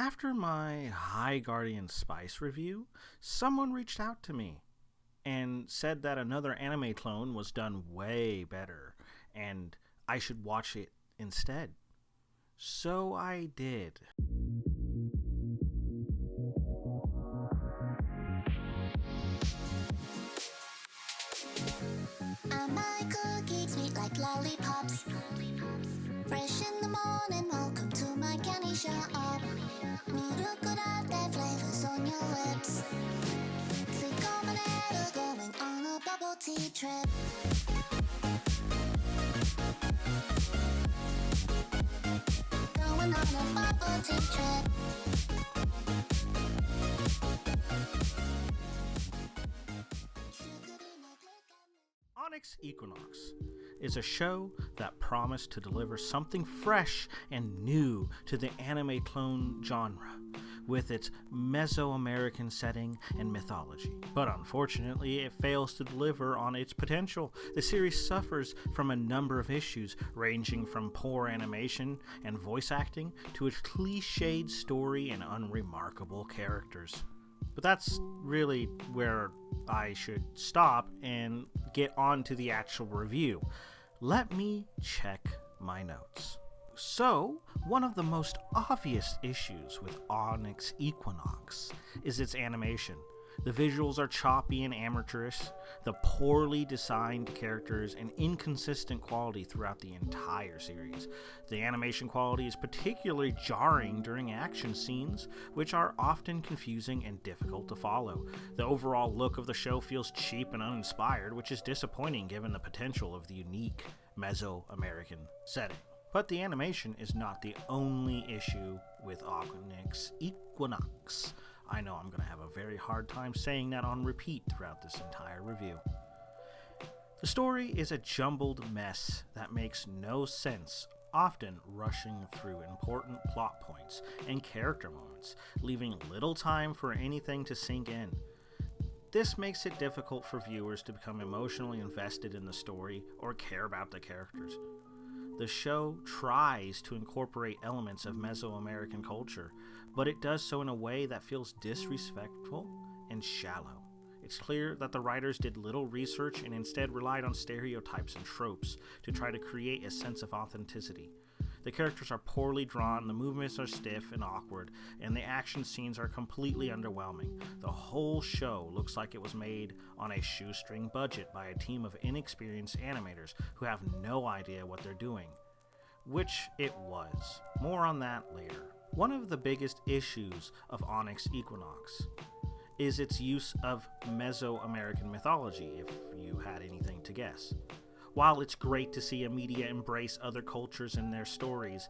After my High Guardian Spice review, someone reached out to me and said that another anime clone was done way better and I should watch it instead. So I did. I like cookies sweet like lollipops. Fresh in the morning, welcome to my candy shop. Mirukurate flavors on your lips. Sickomanero going on a bubble tea trip. Going on a bubble tea trip. Onyx Equinox is a show that promised to deliver something fresh and new to the anime clone genre with its Mesoamerican setting and mythology. But unfortunately, it fails to deliver on its potential. The series suffers from a number of issues, ranging from poor animation and voice acting to its cliched story and unremarkable characters. But that's really where I should stop and get on to the actual review. Let me check my notes. So, one of the most obvious issues with Onyx Equinox is its animation. The visuals are choppy and amateurish, the poorly designed characters, and inconsistent quality throughout the entire series. The animation quality is particularly jarring during action scenes, which are often confusing and difficult to follow. The overall look of the show feels cheap and uninspired, which is disappointing given the potential of the unique Mesoamerican setting. But the animation is not the only issue with Onyx Equinox. I know I'm going to have a very hard time saying that on repeat throughout this entire review. The story is a jumbled mess that makes no sense, often rushing through important plot points and character moments, leaving little time for anything to sink in. This makes it difficult for viewers to become emotionally invested in the story or care about the characters. The show tries to incorporate elements of Mesoamerican culture, but it does so in a way that feels disrespectful and shallow. It's clear that the writers did little research and instead relied on stereotypes and tropes to try to create a sense of authenticity. The characters are poorly drawn, the movements are stiff and awkward, and the action scenes are completely underwhelming. The whole show looks like it was made on a shoestring budget by a team of inexperienced animators who have no idea what they're doing. Which it was. More on that later. One of the biggest issues of Onyx Equinox is its use of Mesoamerican mythology, if you had anything to guess. While it's great to see a media embrace other cultures and their stories,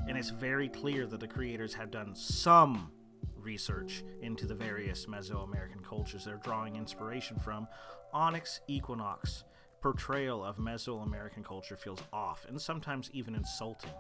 and it's very clear that the creators have done some research into the various Mesoamerican cultures they're drawing inspiration from, Onyx Equinox portrayal of Mesoamerican culture feels off and sometimes even insulting.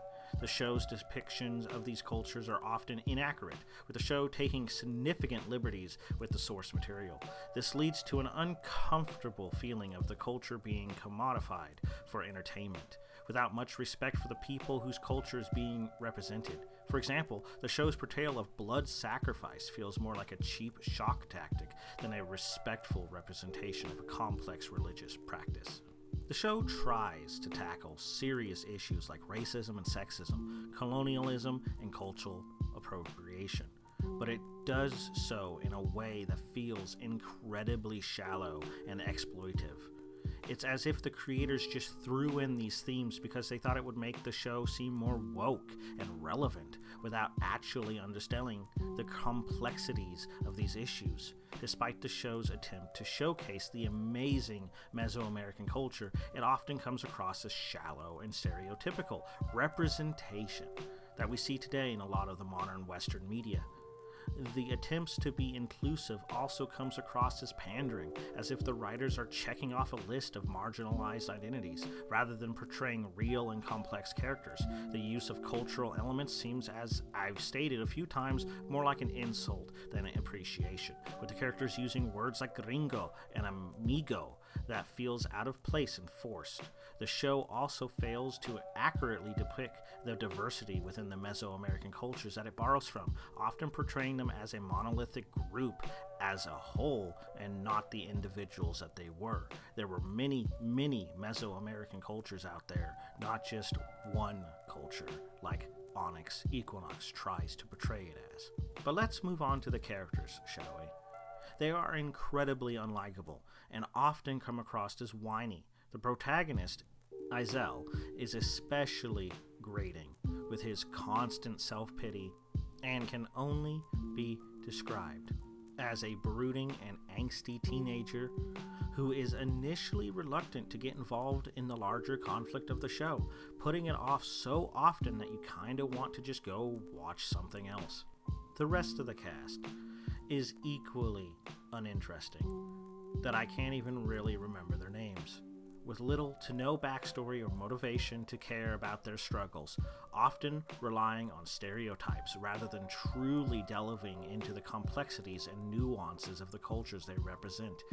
The show's depictions of these cultures are often inaccurate, with the show taking significant liberties with the source material. This leads to an uncomfortable feeling of the culture being commodified for entertainment, without much respect for the people whose culture is being represented. For example, the show's portrayal of blood sacrifice feels more like a cheap shock tactic than a respectful representation of a complex religious practice. The show tries to tackle serious issues like racism and sexism, colonialism, and cultural appropriation, but it does so in a way that feels incredibly shallow and exploitive. It's as if the creators just threw in these themes because they thought it would make the show seem more woke and relevant without actually understanding the complexities of these issues. Despite the show's attempt to showcase the amazing Mesoamerican culture, it often comes across as shallow and stereotypical representation that we see today in a lot of the modern Western media. The attempts to be inclusive also comes across as pandering, as if the writers are checking off a list of marginalized identities, rather than portraying real and complex characters. The use of cultural elements seems, as I've stated a few times, more like an insult than an appreciation, with the characters using words like gringo and amigo that feels out of place and forced. The show also fails to accurately depict the diversity within the Mesoamerican cultures that it borrows from, often portraying them as a monolithic group as a whole and not the individuals that they were. There were many, many Mesoamerican cultures out there, not just one culture, like Onyx Equinox tries to portray it as. But let's move on to the characters, shall we? They are incredibly unlikable and often come across as whiny. The protagonist, Izel, is especially grating with his constant self-pity and can only be described as a brooding and angsty teenager who is initially reluctant to get involved in the larger conflict of the show, putting it off so often that you kind of want to just go watch something else. The rest of the cast is equally uninteresting, that I can't even really remember their names, with little to no backstory or motivation to care about their struggles, often relying on stereotypes rather than truly delving into the complexities and nuances of the cultures they represent.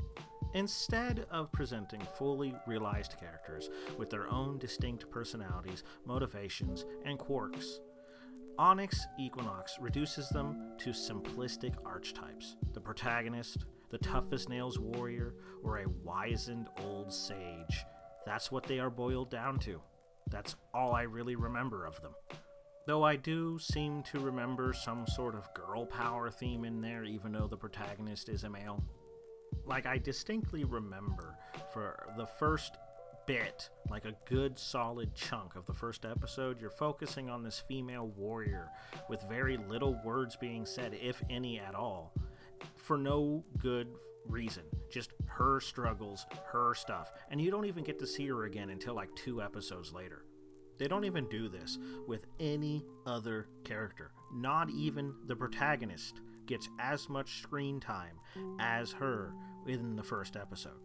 Instead of presenting fully realized characters with their own distinct personalities, motivations, and quirks, Onyx Equinox reduces them to simplistic archetypes. The protagonist, the tough-as-nails warrior, or a wizened old sage. That's what they are boiled down to. That's all I really remember of them. Though I do seem to remember some sort of girl power theme in there, even though the protagonist is a male. Like, I distinctly remember for the first bit, like a good solid chunk of the first episode, you're focusing on this female warrior with very little words being said, if any at all, for no good reason. Just her struggles, her stuff, and you don't even get to see her again until like 2 episodes later. They don't even do this with any other character. Not even the protagonist gets as much screen time as her in the first episode.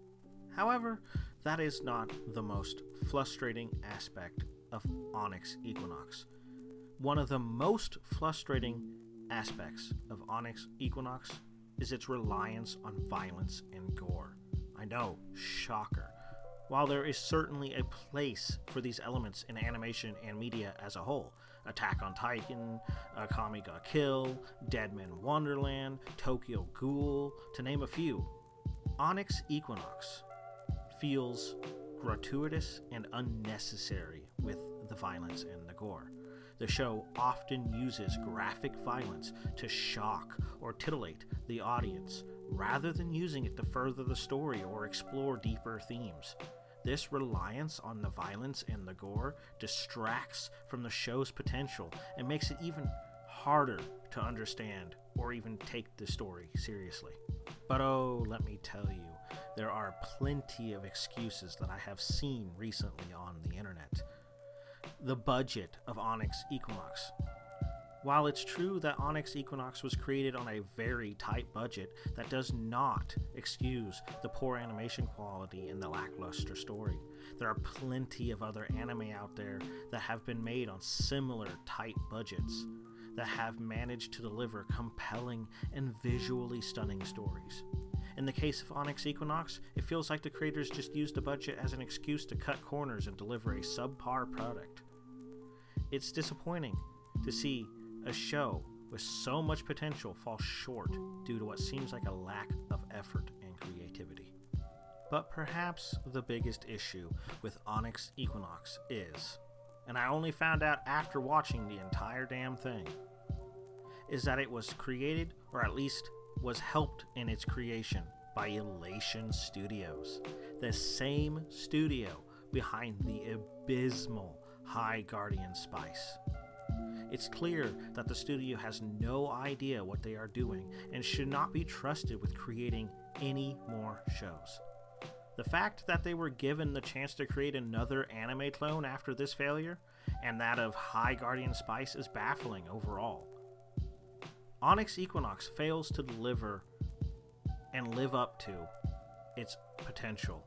However, that is not the most frustrating aspect of Onyx Equinox. One of the most frustrating aspects of Onyx Equinox is its reliance on violence and gore. I know, shocker. While there is certainly a place for these elements in animation and media as a whole, Attack on Titan, Akame ga Kill, Dead Man Wonderland, Tokyo Ghoul, to name a few, Onyx Equinox feels gratuitous and unnecessary with the violence and the gore. The show often uses graphic violence to shock or titillate the audience, rather than using it to further the story or explore deeper themes. This reliance on the violence and the gore distracts from the show's potential and makes it even harder to understand or even take the story seriously. But oh, let me tell you, there are plenty of excuses that I have seen recently on the internet. The budget of Onyx Equinox. While it's true that Onyx Equinox was created on a very tight budget, that does not excuse the poor animation quality and the lackluster story. There are plenty of other anime out there that have been made on similar tight budgets that have managed to deliver compelling and visually stunning stories. In the case of Onyx Equinox, it feels like the creators just used the budget as an excuse to cut corners and deliver a subpar product. It's disappointing to see a show with so much potential fall short due to what seems like a lack of effort and creativity. But perhaps the biggest issue with Onyx Equinox is, and I only found out after watching the entire damn thing, is that it was created, or at least was helped in its creation, by Elation Studios, the same studio behind the abysmal High Guardian Spice. It's clear that the studio has no idea what they are doing and should not be trusted with creating any more shows. The fact that they were given the chance to create another anime clone after this failure, and that of High Guardian Spice, is baffling overall. Onyx Equinox fails to deliver and live up to its potential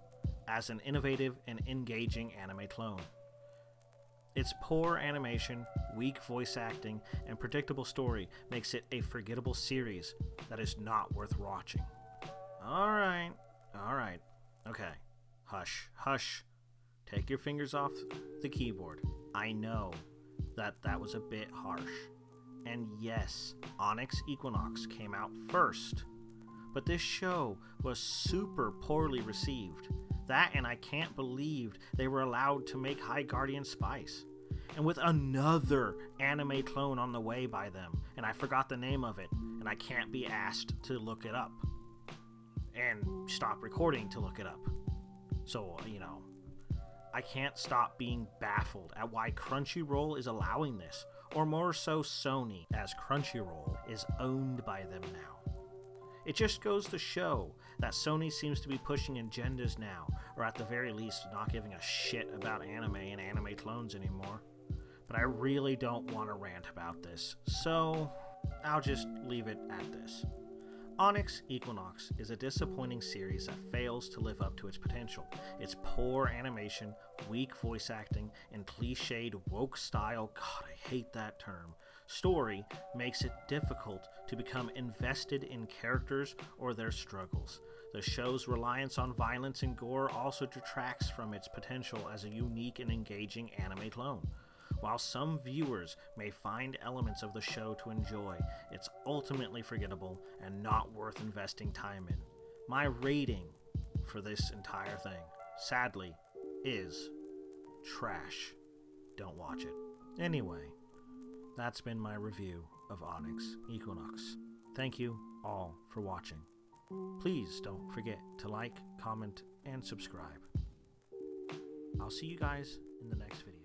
as an innovative and engaging anime clone. Its poor animation, weak voice acting, and predictable story makes it a forgettable series that is not worth watching. Alright, okay. Hush, hush. Take your fingers off the keyboard. I know that was a bit harsh. And yes, Onyx Equinox came out first. But this show was super poorly received. That, and I can't believe they were allowed to make High Guardian Spice. And with another anime clone on the way by them, and I forgot the name of it, and I can't be asked to look it up. And stop recording to look it up. So, I can't stop being baffled at why Crunchyroll is allowing this, or more so Sony, as Crunchyroll is owned by them now. It just goes to show that Sony seems to be pushing agendas now, or at the very least not giving a shit about anime and anime clones anymore. But I really don't want to rant about this, so I'll just leave it at this. Onyx Equinox is a disappointing series that fails to live up to its potential. Its poor animation, weak voice acting, and cliched woke style, God, I hate that term, story makes it difficult to become invested in characters or their struggles. The show's reliance on violence and gore also detracts from its potential as a unique and engaging anime clone. While some viewers may find elements of the show to enjoy, it's ultimately forgettable and not worth investing time in. My rating for this entire thing, sadly, is trash. Don't watch it. Anyway, that's been my review of Onyx Equinox. Thank you all for watching. Please don't forget to like, comment, and subscribe. I'll see you guys in the next video.